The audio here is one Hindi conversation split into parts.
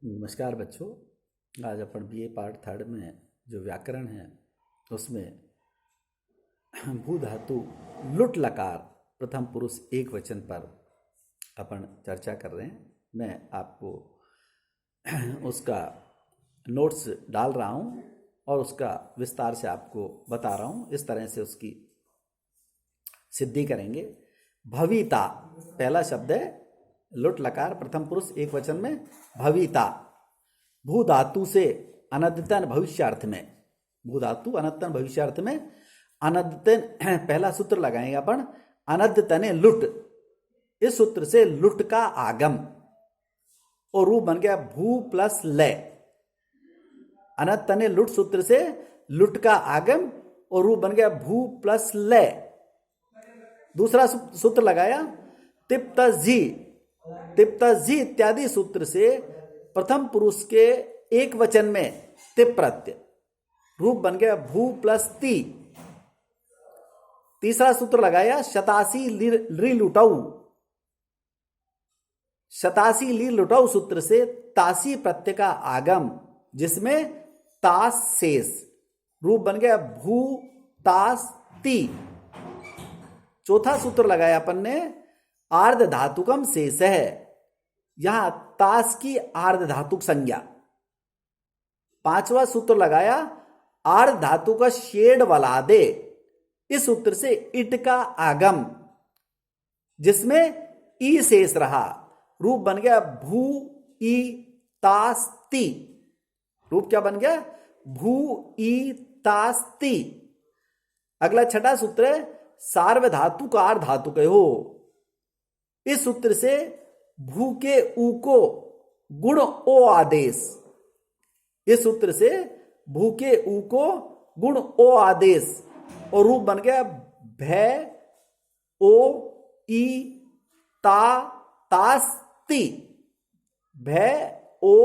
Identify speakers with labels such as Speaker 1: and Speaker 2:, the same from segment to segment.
Speaker 1: नमस्कार बच्चों। आज अपन बीए पार्ट थर्ड में जो व्याकरण है उसमें भू धातु लुट लकार प्रथम पुरुष एक वचन पर अपन चर्चा कर रहे हैं। मैं आपको उसका नोट्स डाल रहा हूँ और उसका विस्तार से आपको बता रहा हूँ। इस तरह से उसकी सिद्धि करेंगे। भविता पहला शब्द है, लुट लकार प्रथम पुरुष एक वचन में भविता। भू धातु से अनद्यतन भविष्यार्थ में, भू धातु अनद्यतन भविष्यार्थ में अनद्यतन पहला सूत्र लगाएंगे अपन, अनद्यतने लुट। इस सूत्र से लुट का आगम और रूप बन गया भू प्लस लय। अनद्यतने लुट सूत्र से लुट का आगम और रूप बन गया भू प्लस लय। दूसरा सूत्र लगाया तिप्त जी। तिप्त जी इत्यादि सूत्र से प्रथम पुरुष के एक वचन में तिप प्रत्यय, रूप बन गया भू प्लस ती। तीसरा सूत्र लगाया शतासी ली लुटाऊ। शतासी ली लुटाऊ सूत्र से तासी प्रत्यय का आगम जिसमें तास शेष, रूप बन गया भू तास ती। चौथा सूत्र लगाया अपन ने आर्ध धातुकम शेष है, यहां तास की आर्ध धातुक संज्ञा। पांचवा सूत्र लगाया आर्ध धातु का शेड वाला दे। इस सूत्र से इट का आगम जिसमें ई शेष रहा, रूप बन गया भू ई तास ती। रूप क्या बन गया? भू ई तास ती। अगला छठा सूत्र है सार्वधातु का आर्ध धातु के हो। इस सूत्र से भू के ऊ को गुण ओ आदेश। इस सूत्र से भू के ऊ को गुण ओ आदेश और रूप बन गया भय ओ ई ता तास ती। भय ओ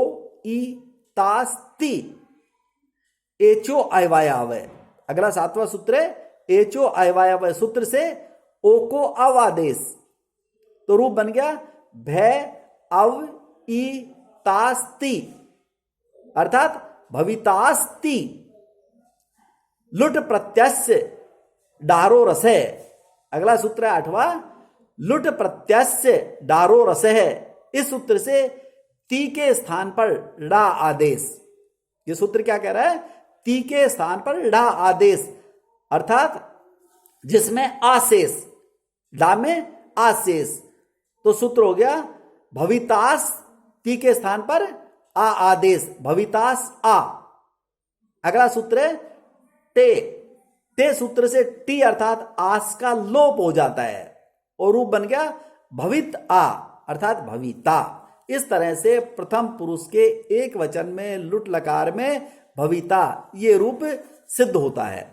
Speaker 1: ई तास ती। एचो अयवायावय। अगला सातवां सूत्र है एचो अयवायावय सूत्र से ओ को अव आदेश, तो रूप बन गया भय अव ई तास्ति अर्थात भवितास्ति। लुट प्रत्यस्य डारो रस है। अगला सूत्र है आठवां लुट प्रत्यस्य डारो रस है। इस सूत्र से ती के स्थान पर डा आदेश। यह सूत्र क्या कह रहा है? ती के स्थान पर डा आदेश अर्थात जिसमें आशेष, डा में आशेष, तो सूत्र हो गया भवितास ती के स्थान पर आ आदेश, भवितास आ। अगला सूत्र है टे। टे सूत्र से टी अर्थात आस का लोप हो जाता है और रूप बन गया भवित आ अर्थात भविता। इस तरह से प्रथम पुरुष के एक वचन में लुट लकार में भविता ये रूप सिद्ध होता है।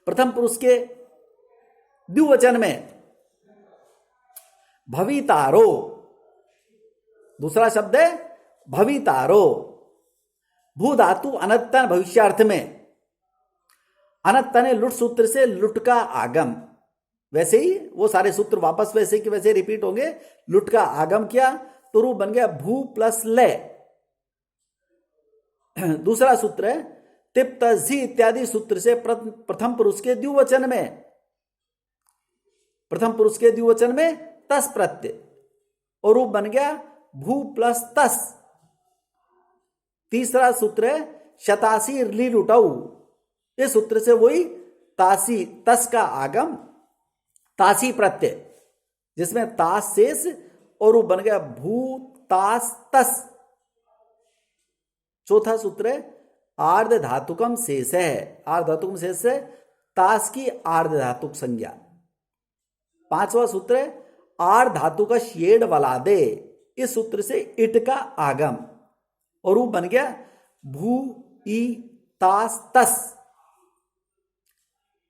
Speaker 1: प्रथम पुरुष के द्विवचन में भवितारो। दूसरा शब्द है भवितारो। भू धातु अनद्यतन भविष्यार्थ में अनद्यतन लुट सूत्र से लुट का आगम। वैसे ही वो सारे सूत्र वापस वैसे के वैसे रिपीट होंगे। लुट का आगम किया तो रूप बन गया भू प्लस लय। दूसरा सूत्र है तिप्त जी इत्यादि सूत्र से प्रथम पुरुष के द्विवचन में, प्रथम पुरुष के द्विवचन में तस प्रत्यय और रूप बन गया भू प्लस तस। तीसरा सूत्र है शतासी ली लुटाऊ। इस सूत्र से वही तासी तस का आगम, तासी प्रत्यय जिसमें तास शेष और रूप बन गया भू तास तस। चौथा सूत्र है आर्ध धातुकम शेष है। आर्ध धातुकम शेष से तास की आर्ध धातुक संज्ञा। पांचवा सूत्र है आर्ध धातु का शेड वाला दे। इस सूत्र से इट का आगम और रूप बन गया भू ई तास तस।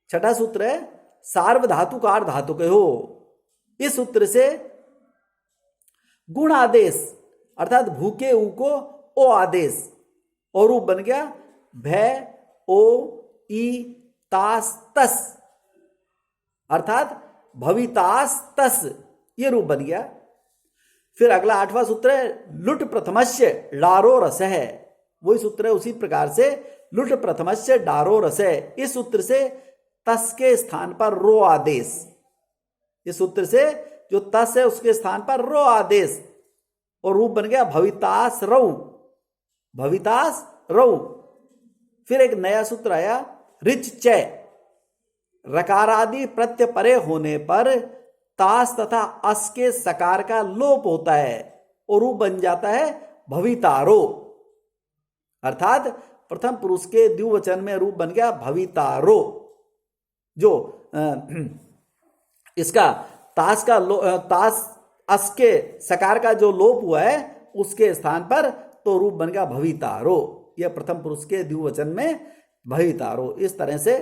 Speaker 1: छठा सूत्र है सार्वधातु का आर्ध धातु के हो। इस सूत्र से गुण आदेश अर्थात भू के ऊ को ओ आदेश और रूप बन गया भय ओ ई तास तस अर्थात भवितास तस ये रूप बन गया। फिर अगला 8वां सूत्र है लुट प्रथमस्य डारो रस है, वही सूत्र है उसी प्रकार से लुट प्रथमस्य डारो रस है। इस सूत्र से तस के स्थान पर रो आदेश, इस सूत्र से जो तस है उसके स्थान पर रो आदेश और रूप बन गया भवितास रऊ, भवितास रऊ। फिर एक नया सूत्र आया रिच चय, रकारादि प्रत्यय परे होने पर तास तथा अस के सकार का लोप होता है और रूप बन जाता है भवितारो, अर्थात प्रथम पुरुष के द्विवचन में रूप बन गया भवितारो। जो इसका तास का तास अस के सकार का जो लोप हुआ है उसके स्थान पर तो रूप बन गया भवितारो, यह प्रथम पुरुष के द्विवचन में भवितारो। इस तरह से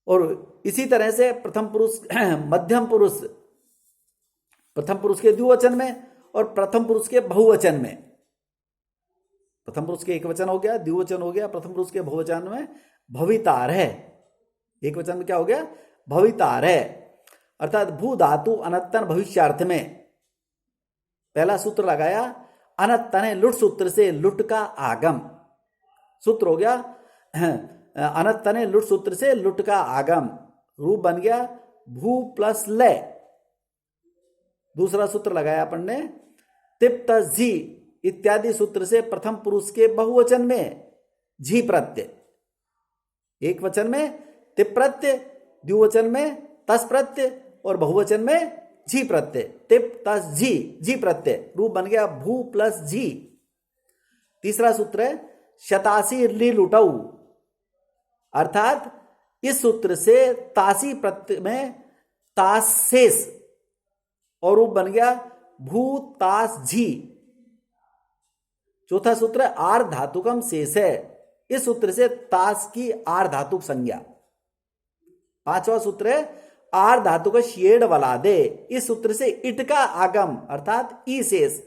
Speaker 1: और इसी तरह से प्रथम पुरुष मध्यम पुरुष प्रथम पुरुष के द्विवचन में और प्रथम पुरुष के बहुवचन में, प्रथम पुरुष के एक वचन हो गया, द्विवचन हो गया, प्रथम पुरुष के बहुवचन में भवितार है, एक वचन में क्या हो गया भवितार है, अर्थात भू धातु अनत्तन भविष्यार्थ में। पहला सूत्र लगाया अनत्तन लुट सूत्र से लुट का आगम, सूत्र हो गया अनत्तन लुट सूत्र से लुट का आगम, रूप बन गया भू प्लस ले। दूसरा सूत्र लगाया अपन ने तिप्त झी इत्यादि सूत्र से प्रथम पुरुष के बहुवचन में झी प्रत्यय, एक वचन में तिप प्रत्यय, द्विवचन में तस प्रत्यय और बहुवचन में झी प्रत्यय, तिप तस झी, झी प्रत्यय, रूप बन गया भू प्लस झी। तीसरा सूत्र है शतासी ली लुटऊ, अर्थात इस सूत्र से तासी प्रत्यय में तास शेष और रूप बन गया भू तास झी। चौथा सूत्र है आर धातुकम शेष है, इस सूत्र से तास की आर धातुक संज्ञा। पांचवा सूत्र है आर धातु का शेड वाला दे, इस सूत्र से इट का आगम अर्थात ई शेष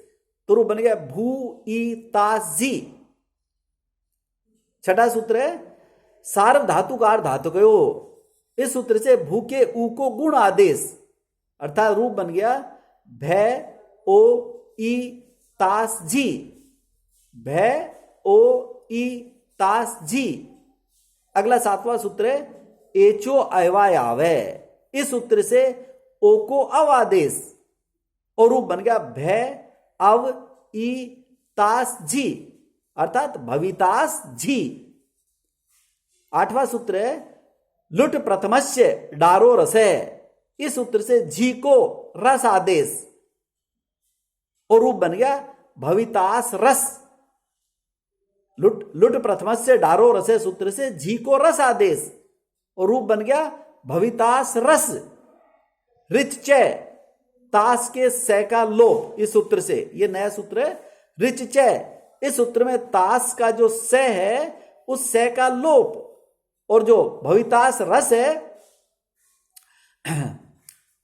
Speaker 1: तो रूप बन गया भू ई तास जी। छठा सूत्र है सार्व धातु का आर धातु कयो, इस सूत्र से भू के ऊ को गुण आदेश अर्थात रूप बन गया भय ओ ई तास जी, भय ओ ई तास जी। अगला सातवां सूत्र है एचो अवायावे, इस सूत्र से ओ को अवादेश और रूप बन गया भय अव ई तास जी अर्थात भवितास जी। आठवां सूत्र है लुट प्रथमस्य डारो रस है, इस सूत्र से झी को रस आदेश और रूप बन गया भवितास रस। लुट प्रथमस्य डारो रस सूत्र से झी को रस आदेश और रूप बन गया भवितास रस। रिच चय तास के स का लोप, इस सूत्र से ये नया सूत्र है रिच चय, इस सूत्र में तास का जो स है उस स का लोप और जो भवितास रस है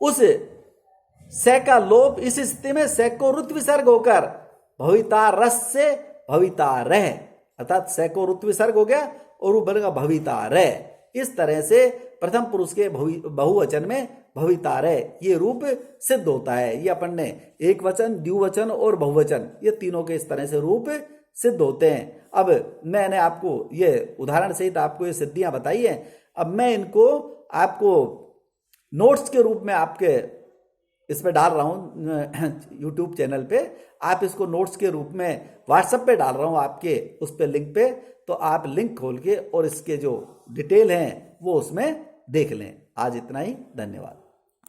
Speaker 1: उस स का लोप, इस स्थिति में स को रुत विसर्ग होकर भविता रस से भविता रह अर्थात स को रुत विसर्ग हो गया और रूप बनेगा भविता रह। इस तरह से प्रथम पुरुष के बहुवचन में भविता रह ये रूप सिद्ध होता है। ये अपन ने एक वचन, द्विवचन और बहुवचन ये तीनों के इस तरह से रूप सिद्ध होते हैं। अब मैंने आपको ये उदाहरण सहित आपको ये सिद्धियां बताई हैं, अब मैं इनको आपको नोट्स के रूप में आपके इस पे डाल रहा हूँ यूट्यूब चैनल पे, आप इसको नोट्स के रूप में व्हाट्सएप पे डाल रहा हूँ आपके उस पे लिंक पे, तो आप लिंक खोल के और इसके जो डिटेल हैं वो उसमें देख लें। आज इतना ही, धन्यवाद।